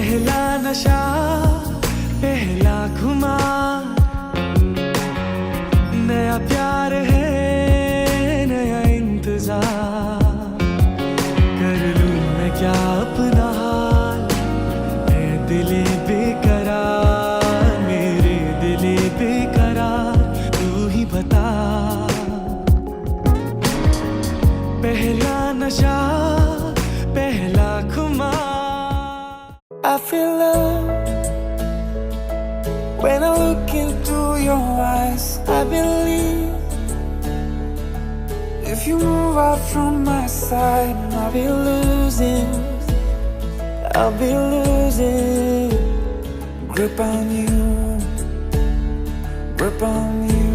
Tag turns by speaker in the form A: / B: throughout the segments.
A: पहला नशा, पहला खुमार, नया प्यार है, नया इंतजार। कर लूं मैं क्या अपना हाल, मैं दिले बेकरार, मेरे दिले बेकरार, तू ही बता। पहला नशा, पहला खुमार। I feel love when I look into your eyes. I believe if you move out from my side, I'll be losing grip on you, grip on you.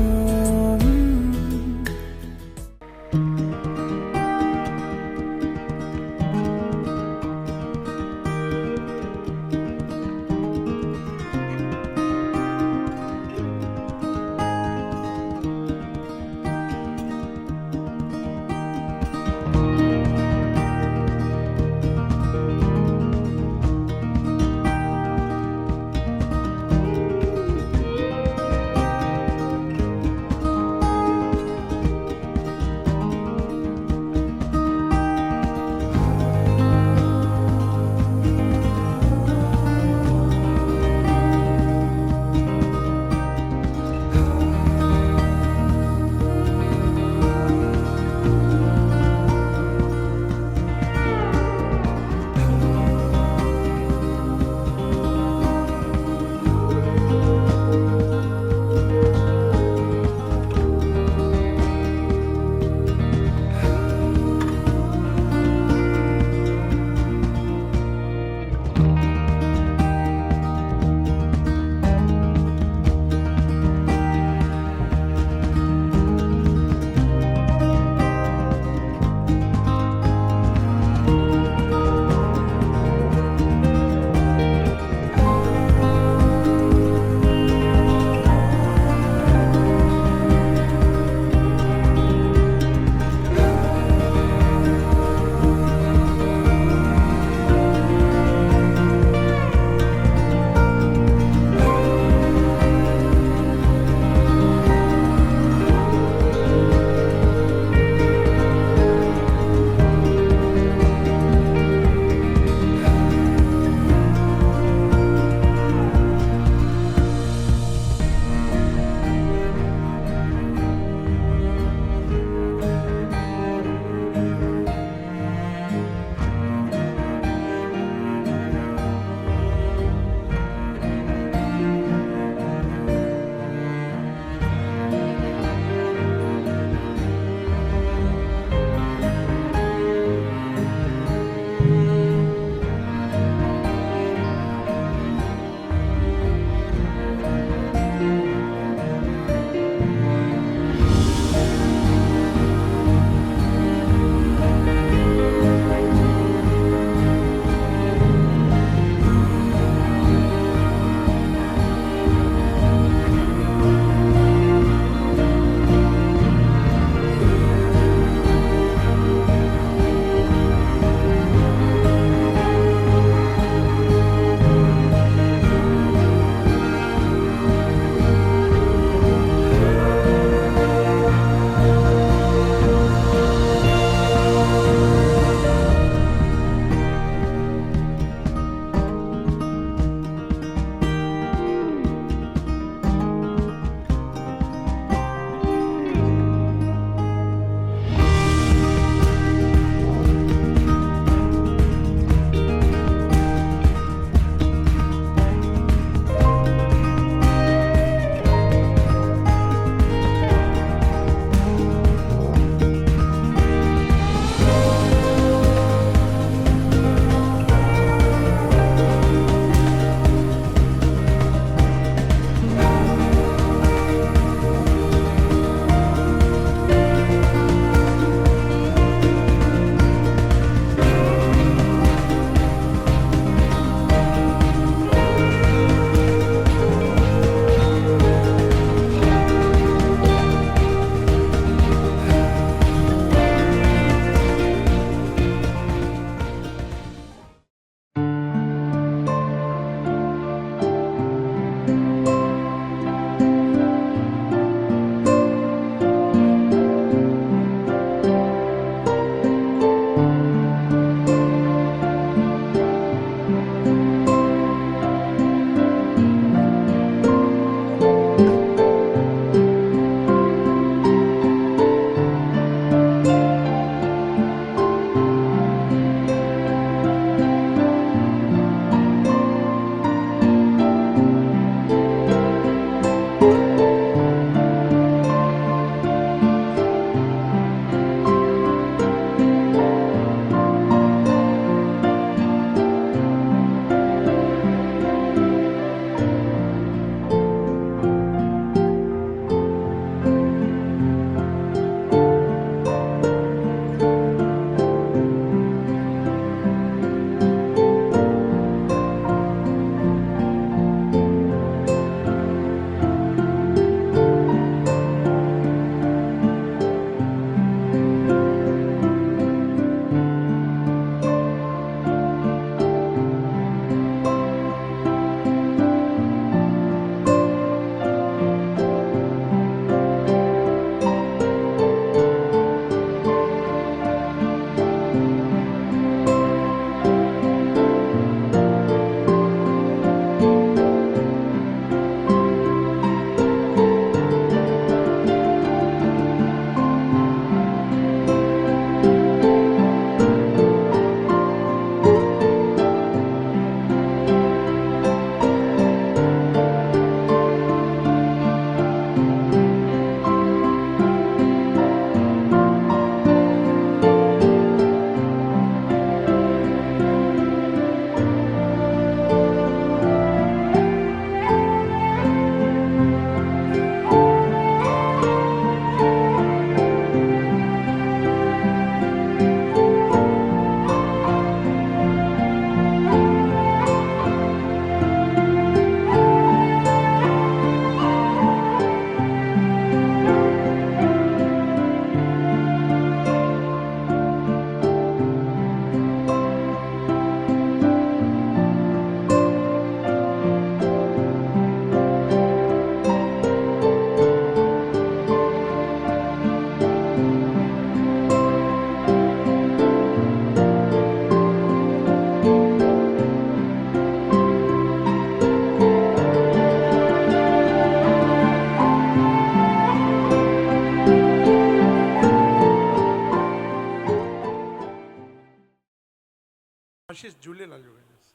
B: आशीष झूलेलाल जो ॻाईंदुसि।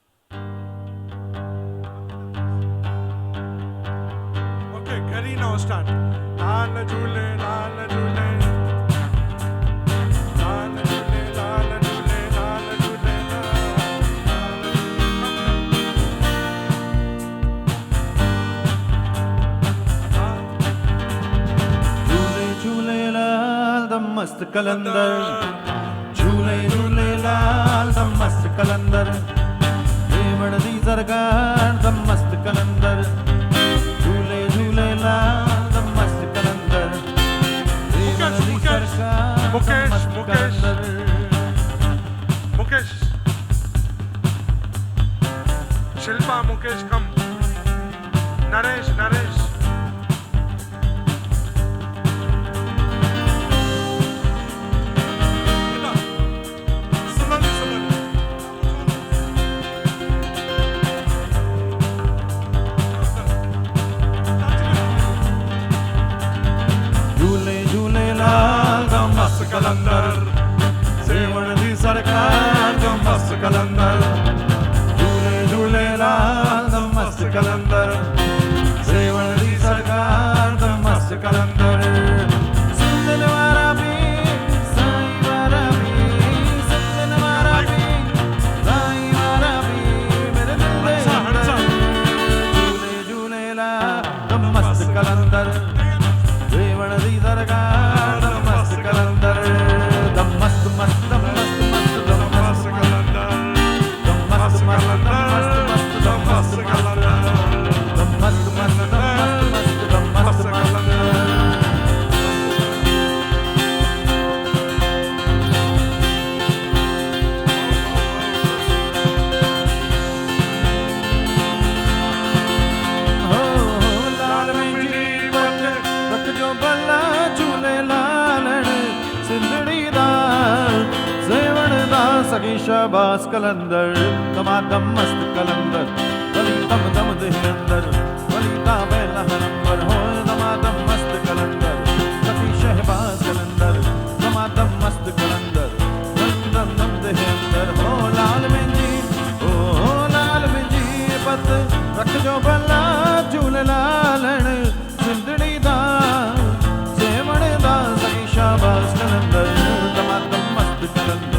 B: ओके, घरी नाउ स्टार्ट। लाल झूले लाल झूले लाल झूले लाल झूले लाल झूले
C: झूले झूले लाल द मस्त कलंदर, झूले झूले लाल द मस्त कलंदर, रेवण दी सरकार द मस्त कलंदर, झूले झूले लाल द मस्त कलंदर, रेवण दी सरकार द मस्त कलंदर।
B: मुकेश, शिल्पा, मुकेश कम, नरेश नरेश
C: कलंदर, सेवण दी सरकार द मस्त कलंदर, झूले झूले लाल द मस्त कलंदर, सेवण दी सरकार द मस्त कलंदर। सुंदर वारा भी साई वारा भी, सुंदर वारा भी साई वारा भी, मेरे दिल दे अंदर झूले झूले लाल द मस्त कलंदर, सेवण दी सरकार द मस्त कलंदर। शाबाश कलंदर, दमादम मस्त कलंदर, वली दम दम दे अंदर, वली दा बेला नंबर हो, दमादम मस्त कलंदर, सखी शहबाज कलंदर, दमादम मस्त कलंदर, वली दम दम दे अंदर हो। लाल मिंजी ओ लाल मिंजी पत रख जो भला झूले लालण, सिंधड़ी दा सेवण दा, सखी शाबाश कलंदर, दमादम मस्त कलंदर,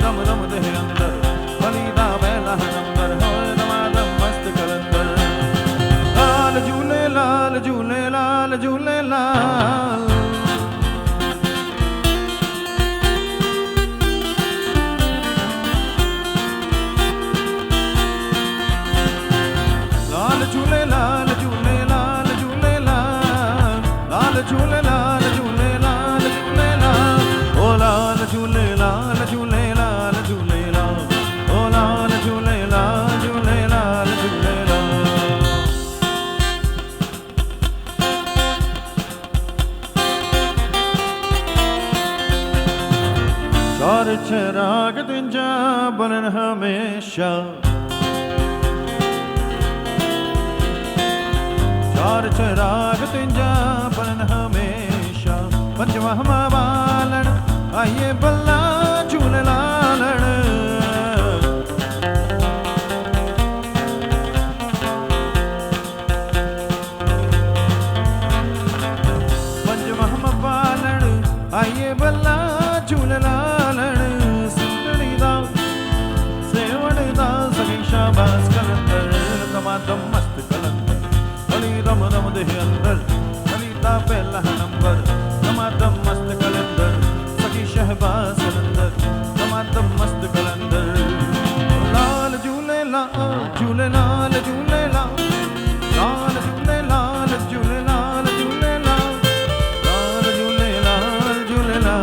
C: रम रम दे अंदर, वली दा बेला नंबर हो, दमादम मस्त कलंदर। लाल झूले लाल झूले लाल झूले लाल, लाल झूले लाल झूले लाल झूले लाल, लाल झूले लाल झूले लाल झूले लाल, ओ लाल झूले लाल झूले लाल झूले लाल, ओ लाल झूले लाल झूले लाल झूले लाल। चार चिराग तुझा बनन हमेशा, चार चिराग तुझा बनन हमेशा, पंचवा बालन आइए बल्ला झूले लालण, पंचवा बालन आइए बल्ला झूले लालण, सिंधड़ी दा सेवण दा, सखी शाबाश कलंदर, दमादम मस्त कलंदर, वली रम रम दे अंदर, वली दा पहला नंबर, दमादम मस्त कलंदर, सखी शहबाज कलंदर, दमादम मस्त कलंदर। लाल झूले लाल झूले लाल झूले लाल, लाल झूले लाल झूले लाल झूले लाल, लाल झूले लाल झूले लाल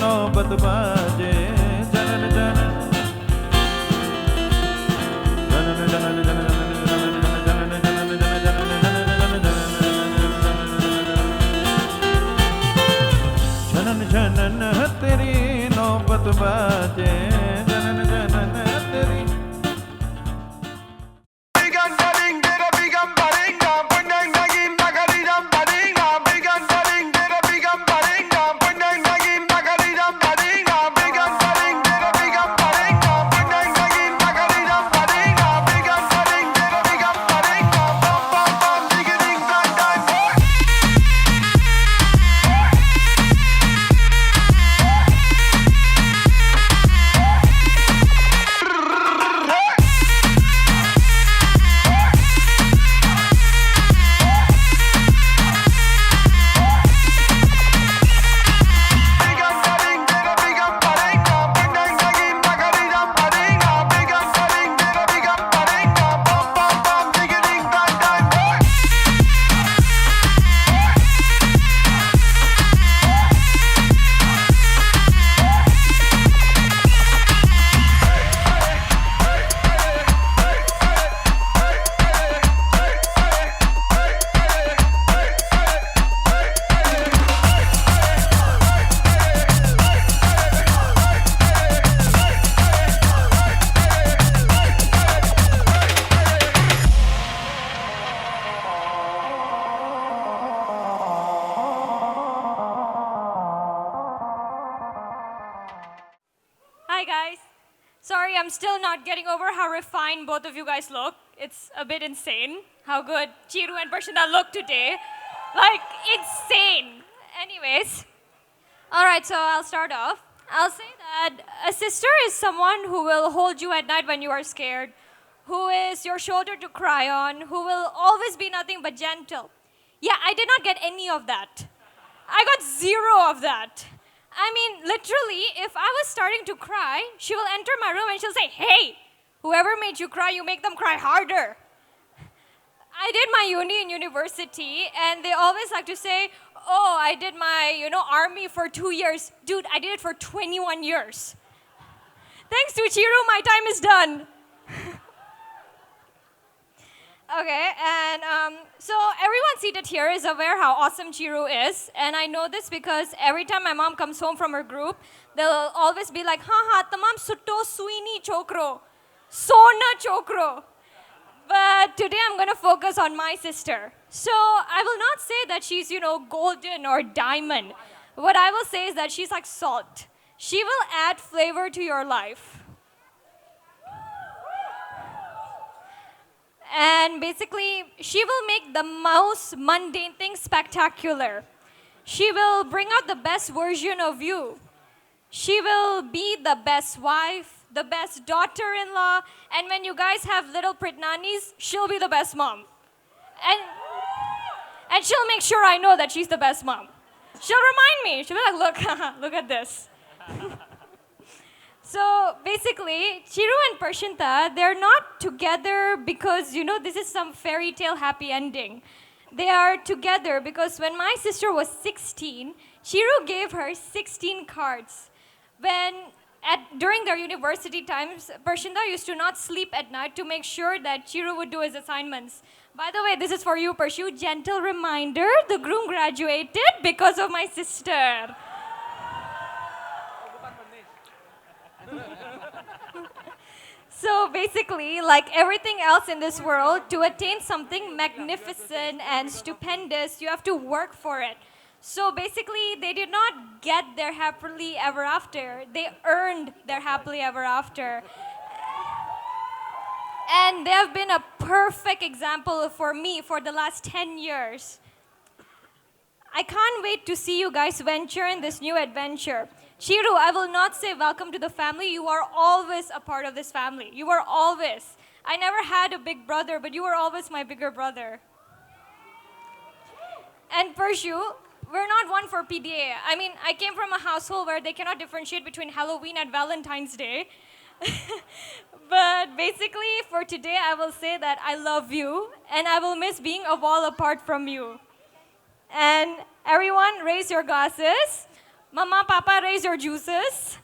C: नौबत बाजे जनन जनन जनन जनन जनन जनन तेरी नौबत बाजे जनन जनन तेरी
D: Hi guys. Sorry, I'm still not getting over how refined both of you guys look. It's a bit insane how good Chiru and Prashanta look today. Like, insane. Anyways, alright, so I'll start off. I'll say that a sister is someone who will hold you at night when you are scared, who is your shoulder to cry on, who will always be nothing but gentle. Yeah, I did not get any of that. I got zero of that. I mean, literally, if I was starting to cry, she will enter my room and she'll say, "Hey, whoever made you cry, you make them cry harder." I did my uni in university, and they always like to say, "Oh, I did my, army for 2 years." Dude, I did it for 21 years. Thanks to Chiru, my time is done. Okay, and so everyone seated here is aware how awesome Chiru is, and I know this because every time my mom comes home from her group, they'll always be like, "Ha, tamam sutto suini chokro, sona chokro." But today I'm gonna focus on my sister. So I will not say that she's, golden or diamond. What I will say is that she's like salt. She will add flavor to your life. And basically, she will make the most mundane things spectacular. She will bring out the best version of you. She will be the best wife, the best daughter-in-law, and when you guys have little pritnanis, she'll be the best mom. And she'll make sure I know that she's the best mom. She'll remind me. She'll be like, "Look, look at this." So basically, Chiru and Prashanta, they're not together because, this is some fairy tale happy ending. They are together because when my sister was 16, Chiru gave her 16 cards. During their university times, Prashanta used to not sleep at night to make sure that Chiru would do his assignments. By the way, this is for you, Prashu. Gentle reminder, the groom graduated because of my sister. So basically, like everything else in this world, to attain something magnificent and stupendous, you have to work for it. So basically, they did not get their happily ever after. They earned their happily ever after. And they have been a perfect example for me for the last 10 years. I can't wait to see you guys venture in this new adventure. Chiru, I will not say welcome to the family. You are always a part of this family. You are always. I never had a big brother, but you were always my bigger brother. And Pershu, we're not one for PDA. I mean, I came from a household where they cannot differentiate between Halloween and Valentine's Day. But basically, for today, I will say that I love you, and I will miss being a wall apart from you. And everyone, raise your glasses Mama, Papa, raise your juices.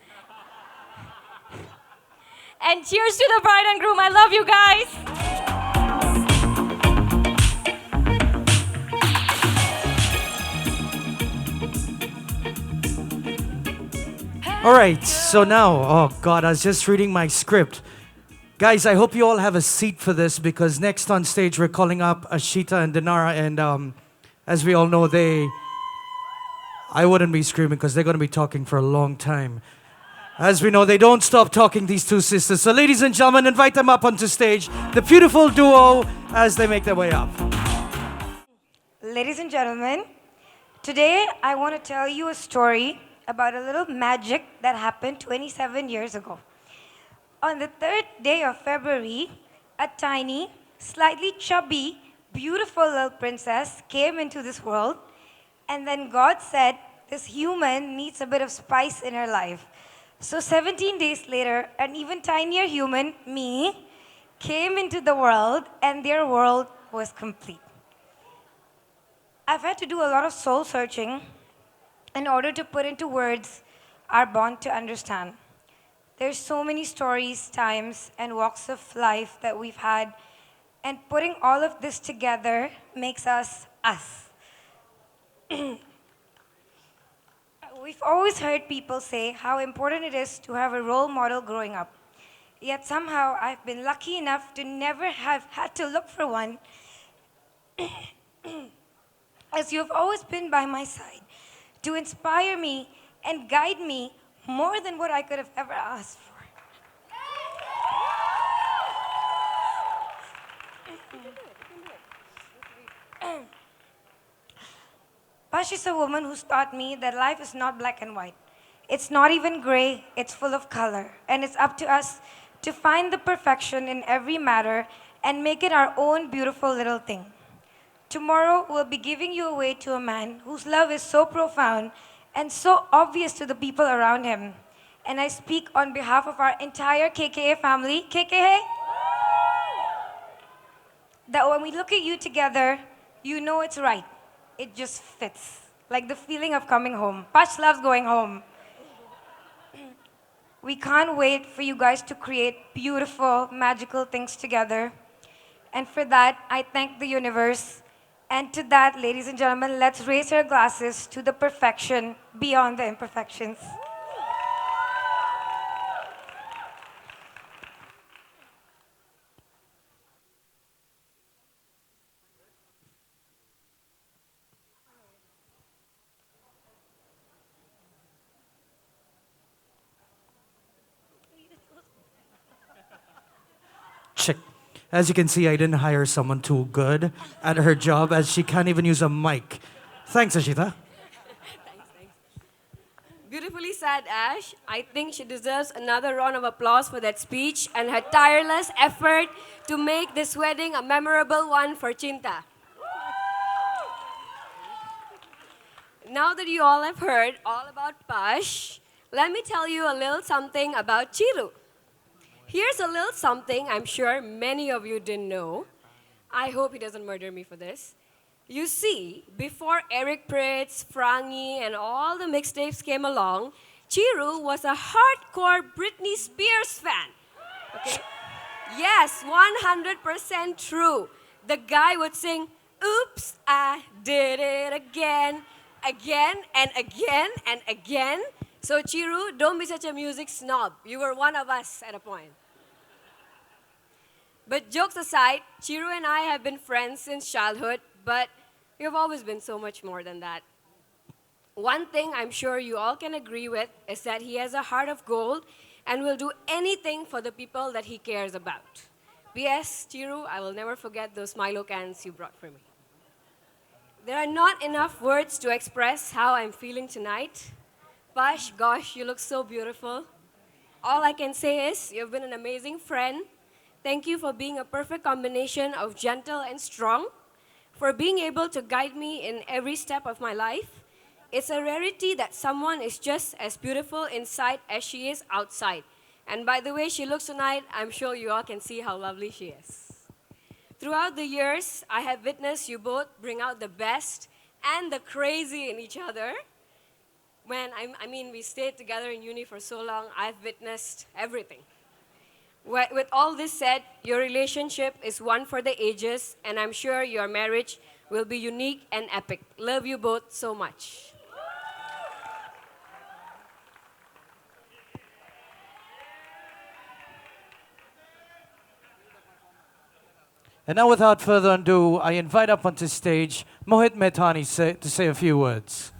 D: And cheers to the bride and groom. I love you guys.
E: All right, so now, oh God, I was just reading my script. Guys, I hope you all have a seat for this because next on stage we're calling up Ashita and Dinara, and as we all know, I wouldn't be screaming because they're going to be talking for a long time. As we know, they don't stop talking, these two sisters. So ladies and gentlemen, invite them up onto stage, the beautiful duo, as they make their way up.
F: Ladies and gentlemen, today I want to tell you a story about a little magic that happened 27 years ago. On the 3rd day of February, a tiny, slightly chubby, beautiful little princess came into this world, and then God said, this human needs a bit of spice in her life. So 17 days later, an even tinier human, me, came into the world, and their world was complete. I've had to do a lot of soul searching in order to put into words our bond to understand. There's so many stories, times, and walks of life that we've had, and putting all of this together makes us us. We've always heard people say how important it is to have a role model growing up. Yet somehow I've been lucky enough to never have had to look for one, as you've always been by my side to inspire me and guide me more than what I could have ever asked for. Pash is a woman who's taught me that life is not black and white. It's not even gray, it's full of color. And it's up to us to find the perfection in every matter and make it our own beautiful little thing. Tomorrow, we'll be giving you away to a man whose love is so profound and so obvious to the people around him. And I speak on behalf of our entire KKA family. KKA? That when we look at you together, you know it's right. It just fits. Like the feeling of coming home. Pash loves going home. We can't wait for you guys to create beautiful, magical things together. And for that, I thank the universe. And to that, ladies and gentlemen, let's raise our glasses to the perfection beyond the imperfections.
E: Check. As you can see, I didn't hire someone too good at her job as she can't even use a mic. Thanks, Ashita.
G: Beautifully said, Ash. I think she deserves another round of applause for that speech and her tireless effort to make this wedding a memorable one for Chinta. Now that you all have heard all about Pash, let me tell you a little something about Chiru. Here's a little something I'm sure many of you didn't know. I hope he doesn't murder me for this. You see, before Eric Prydz, Frangi, and all the mixtapes came along, Chiru was a hardcore Britney Spears fan. Okay? Yes, 100% true. The guy would sing, "Oops, I did it again, again and again and again." So Chiru, don't be such a music snob. You were one of us at a point. But jokes aside, Chiru and I have been friends since childhood, but we have always been so much more than that. One thing I'm sure you all can agree with is that he has a heart of gold and will do anything for the people that he cares about. P.S. Chiru, I will never forget those Milo cans you brought for me. There are not enough words to express how I'm feeling tonight. Pash, gosh, you look so beautiful. All I can say is you've been an amazing friend. Thank you for being a perfect combination of gentle and strong, for being able to guide me in every step of my life. It's a rarity that someone is just as beautiful inside as she is outside. And by the way she looks tonight, I'm sure you all can see how lovely she is. Throughout the years, I have witnessed you both bring out the best and the crazy in each other. I mean, we stayed together in uni for so long, I've witnessed everything. With all this said, your relationship is one for the ages, and I'm sure your marriage will be unique and epic. Love you both so much.
E: And now, without further ado, I invite up onto stage Mohit Mehtani to say a few words.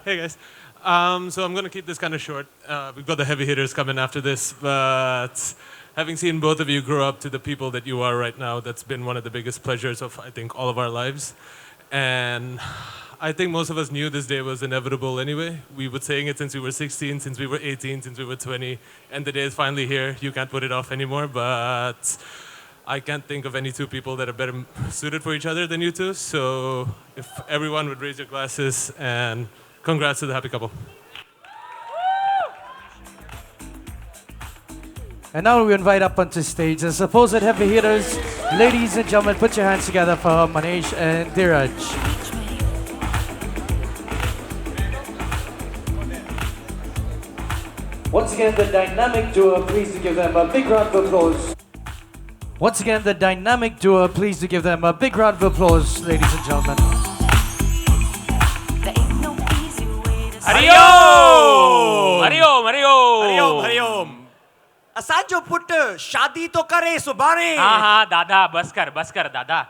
H: Hey guys. So I'm going to keep this kind of short. We've got the heavy hitters coming after this, but having seen both of you grow up to the people that you are right now, that's been one of the biggest pleasures of, I think, all of our lives. And I think most of us knew this day was inevitable anyway. We were saying it since we were 16, since we were 18, since we were 20, and the day is finally here. You can't put it off anymore, but I can't think of any two people that are better suited for each other than you two. So if everyone would raise your glasses, and congrats to the happy couple.
E: And now we invite up onto stage the supposed heavy hitters. Ladies and gentlemen, put your hands together for Manish and Dheeraj. Once again, the dynamic duo, please to give them a big round of applause. Once again, the dynamic duo, please to give them a big round of applause, ladies and gentlemen.
I: Hariom Hariom Hariom
J: Hariom Hariom असांजो put शादी तो करे सुभाणे
I: हाँ हाँ दादा बस कर दादा.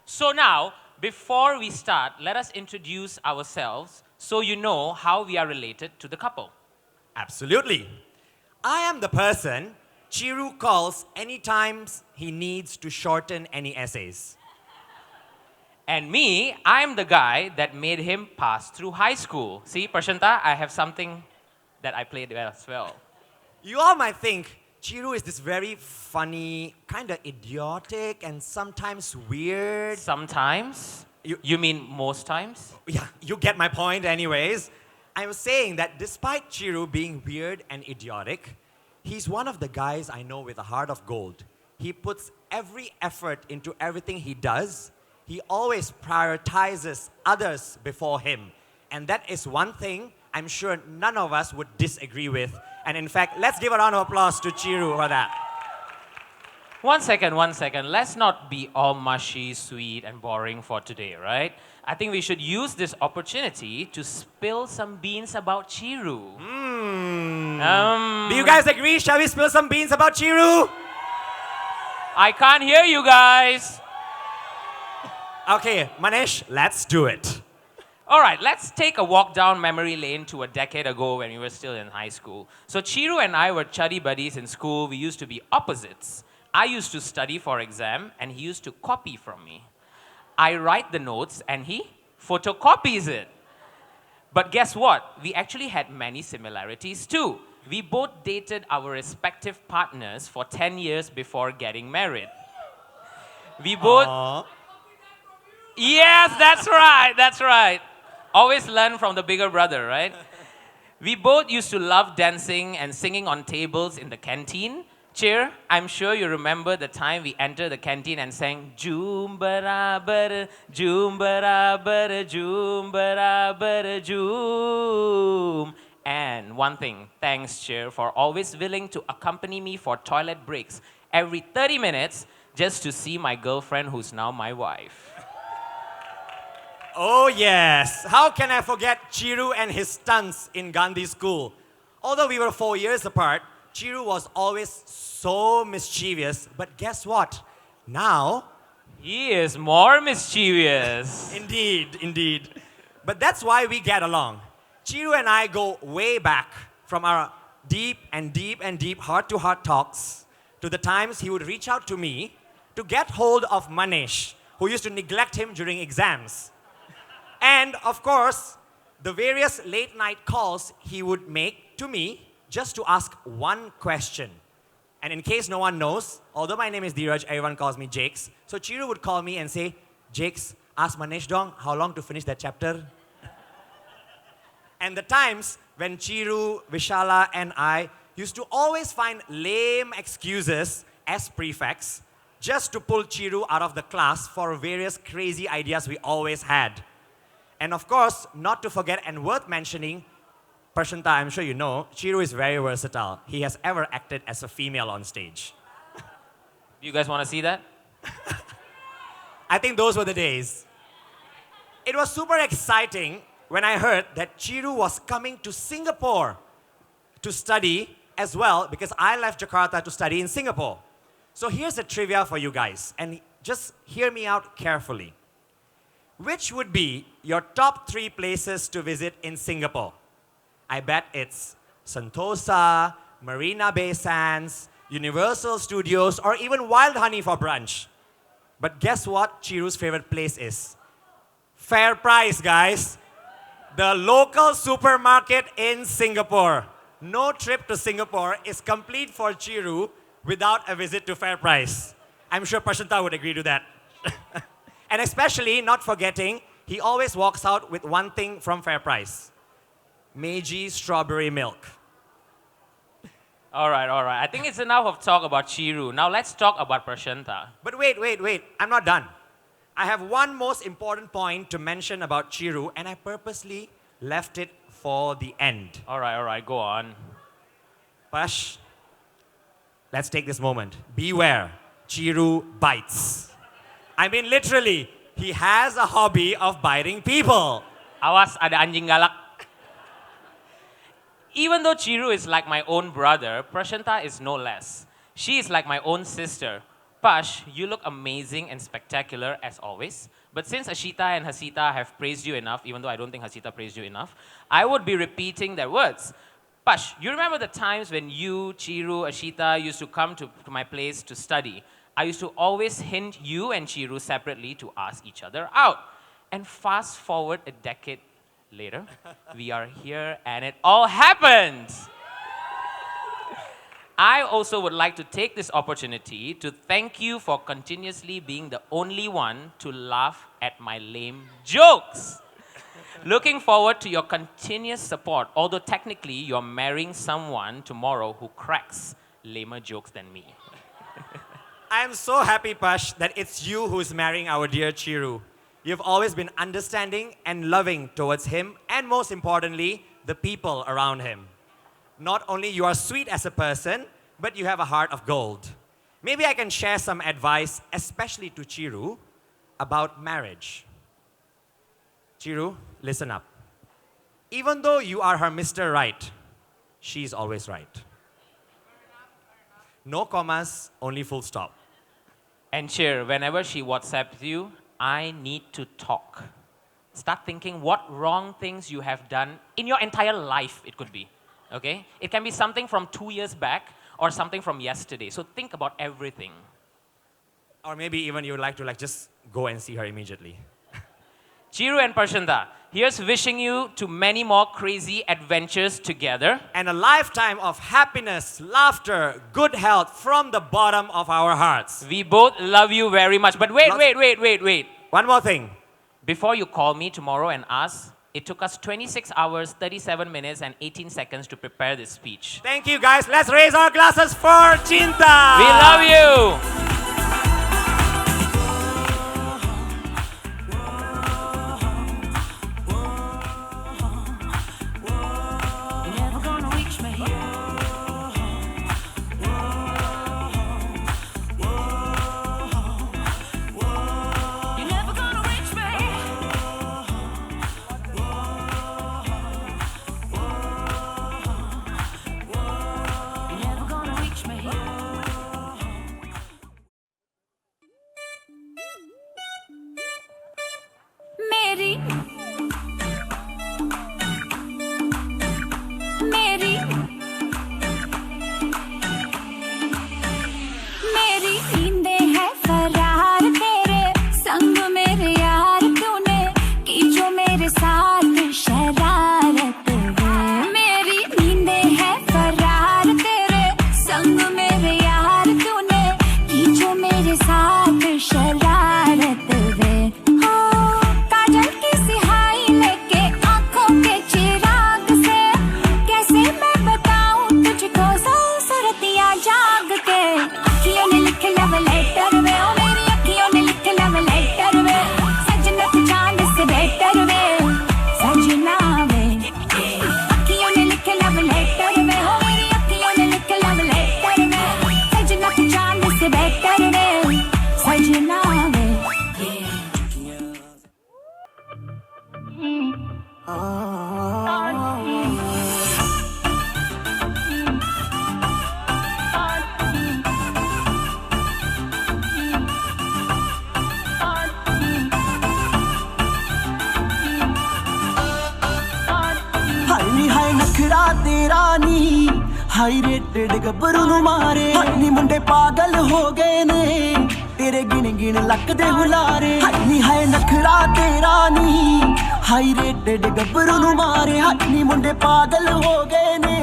I: So now, before we start, let us introduce ourselves so you know how we are related to the couple.
J: Absolutely. I am the person Chiru calls anytime he needs to shorten any essays.
I: And me, I'm the guy that made him pass through high school. See, Prashanta, I have something that I played as well.
J: You all might think Chiru is this very funny, kind of idiotic, and sometimes weird.
I: Sometimes? You mean most times?
J: Yeah, you get my point anyways. I was saying that despite Chiru being weird and idiotic, he's one of the guys I know with a heart of gold. He puts every effort into everything he does. He always prioritizes others before him. And that is one thing I'm sure none of us would disagree with. And in fact, let's give a round of applause to Chiru for that.
I: One second. Let's not be all mushy, sweet, and boring for today, right? I think we should use this opportunity to spill some beans about Chiru.
J: Do you guys agree? Shall we spill some beans about Chiru?
I: I can't hear you guys.
J: Okay, Manish, let's do it.
I: All right, let's take a walk down memory lane to a decade ago when we were still in high school. So Chiru and I were chuddy buddies in school. We used to be opposites. I used to study for exam, and he used to copy from me. I write the notes, and he photocopies it. But guess what? We actually had many similarities too. We both dated our respective partners for 10 years before getting married. We both...
J: Aww.
I: Yes, that's right. Always learn from the bigger brother, right? We both used to love dancing and singing on tables in the canteen. Cheer, I'm sure you remember the time we entered the canteen and sang Joom Barabar, Joom Barabar, Joom Barabar, Joom. And one thing, thanks Cheer for always willing to accompany me for toilet breaks every 30 minutes just to see my girlfriend who's now my wife.
J: Oh yes, how can I forget Chiru and his stunts in Gandhi school? Although we were 4 years apart, Chiru was always so mischievous, but guess what? Now...
I: He is more mischievous.
J: Indeed. But that's why we get along. Chiru and I go way back from our deep, heart-to-heart talks to the times he would reach out to me to get hold of Manish, who used to neglect him during exams. And, of course, the various late-night calls he would make to me just to ask one question. And in case no one knows, although my name is Dheeraj, everyone calls me Jakes. So Chiru would call me and say, Jakes, ask Manish Dong how long to finish that chapter. And the times when Chiru, Vishala, and I used to always find lame excuses as prefects just to pull Chiru out of the class for various crazy ideas we always had. And of course, not to forget and worth mentioning, Prashanta, I'm sure you know, Chiru is very versatile. He has ever acted as a female on stage.
I: Do you guys want to see that?
J: I think those were the days. It was super exciting when I heard that Chiru was coming to Singapore to study as well, because I left Jakarta to study in Singapore. So here's a trivia for you guys, and just hear me out carefully. Which would be your top 3 places to visit in Singapore? I bet it's Sentosa, Marina Bay Sands, Universal Studios, or even Wild Honey for brunch. But guess what Chiru's favorite place is? Fair Price, guys. The local supermarket in Singapore. No trip to Singapore is complete for Chiru without a visit to Fair Price. I'm sure Prashanta would agree to that. And especially, not forgetting, he always walks out with one thing from Fair Price. Meiji strawberry milk.
I: All right. I think it's enough of talk about Chiru. Now let's talk about Prashanta.
J: But wait. I'm not done. I have one most important point to mention about Chiru, and I purposely left it for the end.
I: All right, go on.
J: Pash, let's take this moment. Beware, Chiru bites. I mean, literally, he has a hobby of biting people.
I: Awas, ada anjing galak. Even though Chiru is like my own brother, Prashanta is no less. She is like my own sister. Pash, you look amazing and spectacular as always. But since Ashita and Hasita have praised you enough, even though I don't think Hasita praised you enough, I would be repeating their words. Pash, you remember the times when you, Chiru, Ashita used to come to my place to study? I used to always hint you and Chiru separately to ask each other out. And fast forward a decade later, we are here and it all happened. I also would like to take this opportunity to thank you for continuously being the only one to laugh at my lame jokes. Looking forward to your continuous support, although technically you're marrying someone tomorrow who cracks lamer jokes than me.
J: I am so happy, Pash, that it's you who's marrying our dear Chiru. You've always been understanding and loving towards him, and most importantly, the people around him. Not only you are sweet as a person, but you have a heart of gold. Maybe I can share some advice, especially to Chiru, about marriage. Chiru, listen up. Even though you are her Mr. Right, she's always right. No commas, only full stop.
I: And Chir, whenever she WhatsApps you, I need to talk. Start thinking what wrong things you have done in your entire life, it could be. Okay? It can be something from 2 years back or something from yesterday. So think about everything.
J: Or maybe even you would like to just go and see her immediately.
I: Chiru and Prashanta, here's wishing you to many more crazy adventures together.
J: And a lifetime of happiness, laughter, good health from the bottom of our hearts.
I: We both love you very much. But wait.
J: One more thing.
I: Before you call me tomorrow and ask, it took us 26 hours, 37 minutes, and 18 seconds to prepare this speech.
J: Thank you, guys. Let's raise our glasses for Chinta.
I: We love you.
A: हाय नखरा तेरा नी high rated गब्बरू नु मारे नी मुंडे पागल हो गए ने तेरे गिन गिन लक दे हुलारे हाय नखरा तेरा नी हाई रेटेड गब्बरू नु मारे नी मुंडे पागल हो गए ने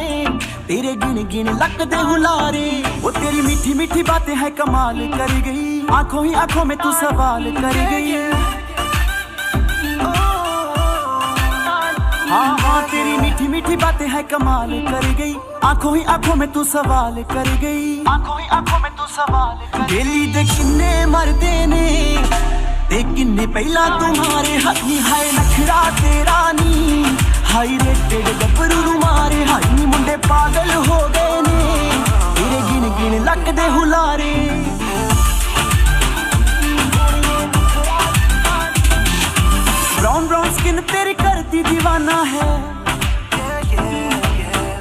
A: तेरे गिन गिन लक दे हुलारे वो तेरी मीठी मीठी बातें है कमाल कर गई आंखों ही आंखों में तू सवाल कर गई हाँ हाँ तेरी मीठी मीठी बातें है कमाल कर गई आंखों ही आंखों में तू सवाल कर गई आंखों ही आंखों में तू सवाल कर दिल्ली दे किन्ने मरदे ने ते किन्ने पहला तुम्हारे हथनी हाय नखरा तेरा नी हाई रेटेड गब्बरू नु मारे हाई नी मुंडे पागल हो गए ने तेरे गिन गिन लक दे हुलारे ब्राउन ब्राउन स्किन तेरी करती दीवाना है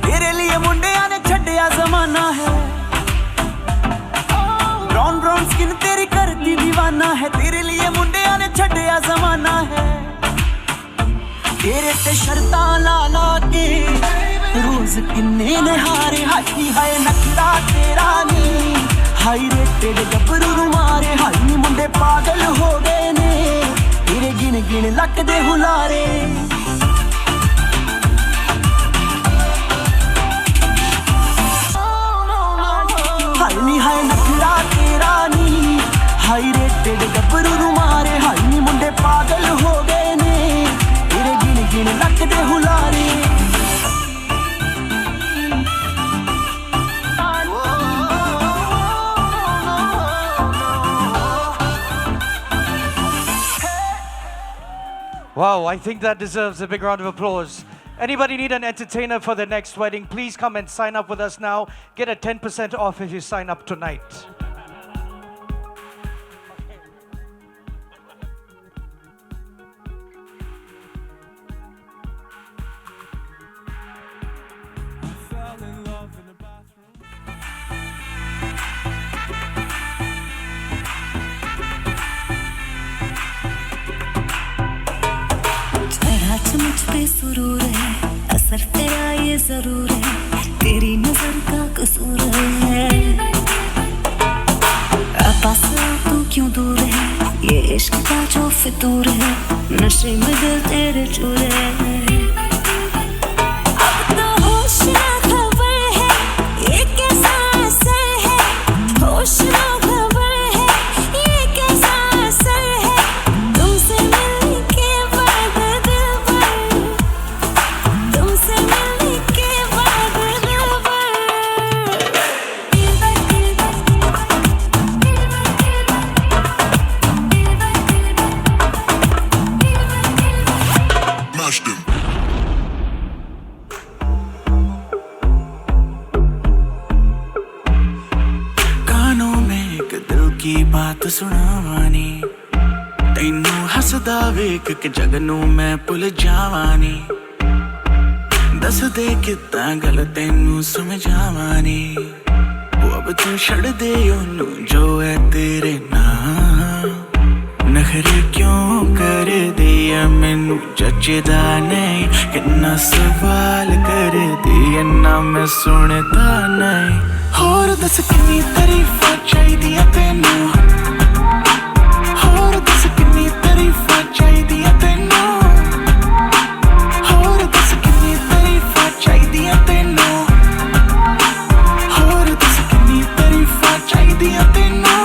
A: तेरे लिए मुंडिया ने छड्डिया जमाना है ब्राउन ब्राउन स्किन तेरी करती दीवाना है तेरे लिए मुंडिया ने छड्डिया जमाना है तेरे ते शर्तां ला ला के रोज किन्ने निहारे हाथी हाय नखरा तेरा नी हाई रेटेड गब्बरू नु मारे हाई नी मुंडे पागल हो गए ने तेरे गिन गिन लक दे हुलारे हाय नी हाय नखरा तेरा नी हाई रेटेड गब्बरू नु मारे हाय नी मुंडे पागल हो गए ने तेरे गिन गिन लक दे हुलारे
E: Wow, I think that deserves a big round of applause. Anybody need an entertainer for their next wedding? Please come and sign up with us now. Get a 10% off if you sign up tonight.
K: मुझ पे सुरूर है असर तेरा ये जरूर है तेरी नजर का कसूर है पास तू क्यों दूर है ये इश्क का जो फितूर है नशे में दिल तेरे चूर है अब तो होश ना खबर है ये कैसा असर है होश ना खबर है ये कैसा असर है तुमसे मिलने के बाद
A: बात सुनावानी तैनू हसदा वेख के जग नू मैं भुल जावानी दस दे कितां गल तैनू समझावानी वो अब तू छड़ दे ओनू जो है तेरे नाम नखरे क्यों कर दिया मैनू जचदा नहीं किन्ना सवाल कर दिया ना मैं सुनता नहीं होर दस किन्नी तारीफां चाहिदियां तैनू होर दस किन्नी तारीफां चाहिदियां तैनू होर दस किन्नी तारीफां चाहिदियां तैनू होर दस किन्नी तारीफां चाहिदियां तैनू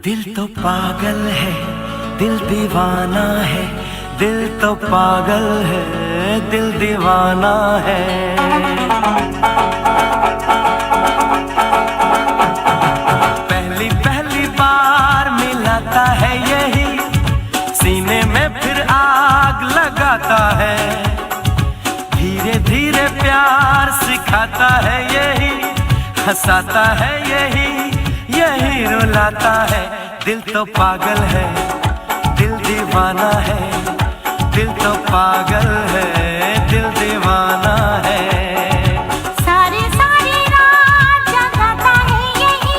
A: दिल तो पागल है, दिल दीवाना है, दिल तो पागल है, दिल दीवाना है। पहली पहली बार मिलाता है यही, सीने में फिर आग लगाता है। धीरे धीरे प्यार सिखाता है यही, हंसाता है यही, यही रुलाता है। दिल तो पागल है, दिल दीवाना है, दिल तो पागल है, दिल दीवाना है।
K: सारी सारी रात जगाता है यही,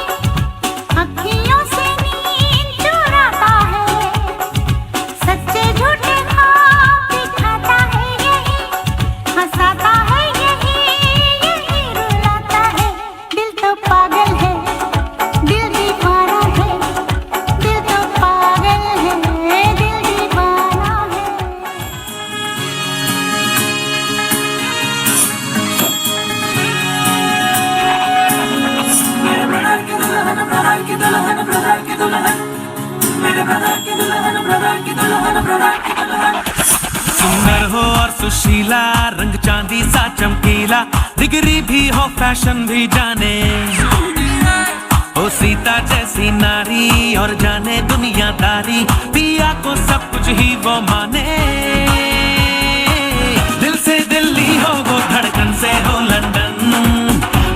K: अखियों से नींद चुराता है। सच्चे झूठे ख्वाब दिखाता है यही, हंसाता है यही, यही रुलाता है। दिल तो पागल है, दिल दीवाना है, दिल तो पागल है, दिल दीवाना है।
A: सुंदर हो और सुशीला, रंग चांदी सा चमकीला, डिग्री भी हो फैशन भी जाने। ओ सीता जैसी नारी और जाने दुनियादारी, पिया को सब कुछ ही वो माने। दिल से दिल्ली हो वो धड़कन से हो लंदन,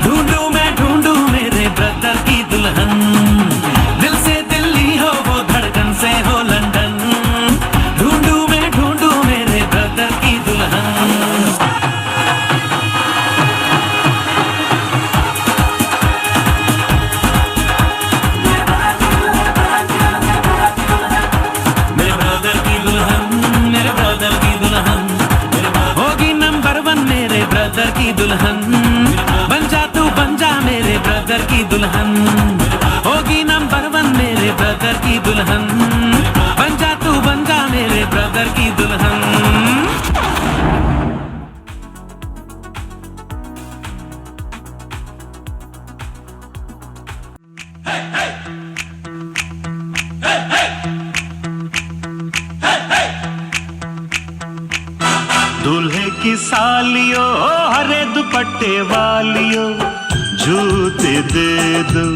A: ढूंढूं मैं ढूंढूं मेरे ब्रदर की दुल्हन। दिल से दिल्ली हो वो धड़कन से हो लंदन, ढूंढूं मैं ढूंढूं मेरे ब्रदर की दुल्हन। मेरे ब्रदर की दुल्हन, मेरे ब्रदर की दुल्हन होगी नंबर 1 मेरे ब्रदर की दुल्हन। बन जा तू बन जा मेरे ब्रदर की दुल्हन, होगी नंबर 1 मेरे ब्रदर की दुल्हन। बन जा तू बन जा मेरे ब्रदर की दुल्हन। दूल्हे की सालियों हरे दुपट्टे वालियों, जूते दे दो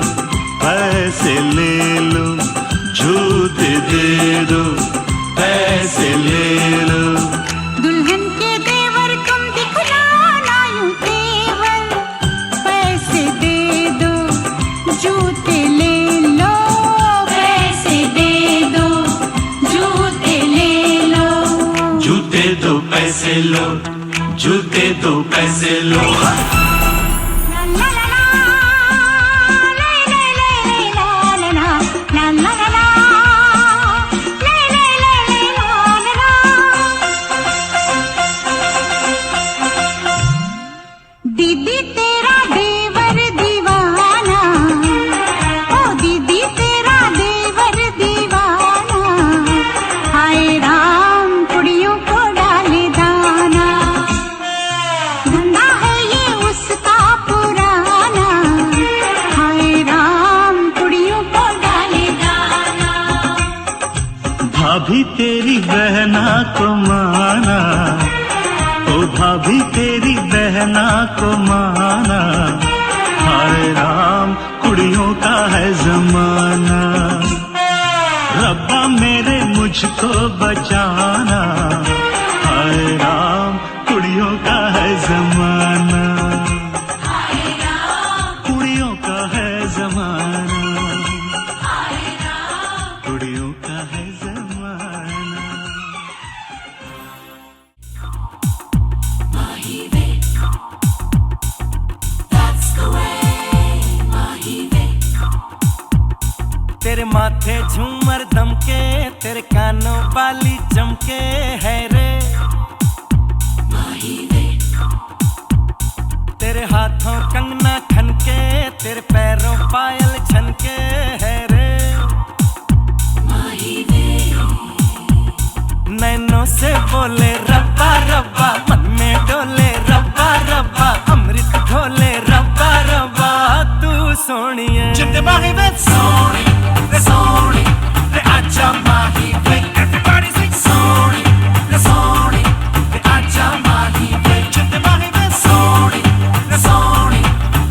A: पैसे ले लो, जूते दे दो पैसे ले लो।
K: दुल्हन के देवर तुम दिखलाना यूं तेवर, पैसे दे दो जूते ले लो, पैसे दे दो जूते ले लो।
A: जूते दो पैसे लो, जूते दो पैसे लो।
K: ला ला ला ला, ले ले ले ले ला ला ला, ला ला ला ला, ले ले ले ले ला ला ला। दीदी तेरा देवर दीवाना, ओ दीदी तेरा देवर दीवाना। हाय राम कुड़ियों को डाले दाना, धंधा है ये उसका पुराना। हाय राम कुड़ियों को डाले दाना।
A: भाभी तेरी बहना को माना, ओ भाभी तेरी बहना को माना। हाय राम कुड़ियों का है जमाना, रब्बा मेरे मुझको बचाना। हाय राम कुड़ियों का है जमाना, कुड़ियों का है जमाना, कुड़ियों का है जमाना। तेरे माथे झूमर दमके, तेरे कानों वाली चमके है रे। तेरे हाथों कंगना खनके, तेरे पैरों पायल छनके है रे। नैनों से बोले रब्बा रब्बा, मन में डोले रब्बा रब्बा, अमृत घोले रब्बा रब्बा। तू सोनिए जिंदे बागी वे Soni le soni, le acha mahi ve. Everybody sing soni, le acha mahi ve. Chitte mahi ve soni,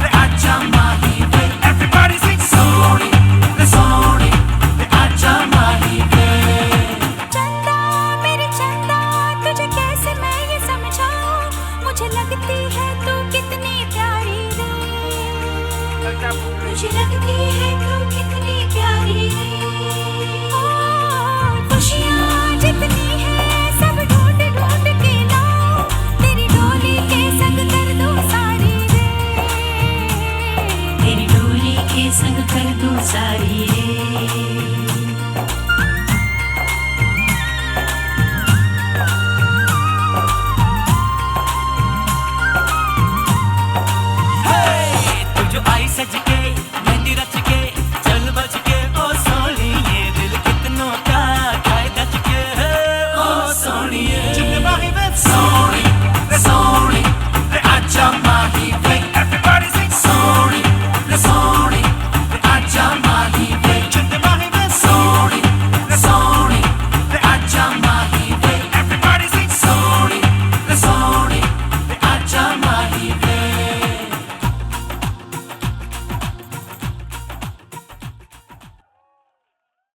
A: le acha mahi ve. Everybody sing soni, le acha mahi ve.
K: चंदा मेरे चंदा तुझे कैसे मैं ये समझाऊं मुझे लगती है तू कितनी प्यारी रे मुझे लगती है तू कितनी प्यारी रे खुशियाँ जितनी है सब ढूंढ ढूंढ के लाऊं तेरी डोली के संग कर दूं सारी रे तेरी डोली के संग कर दूं सारी रे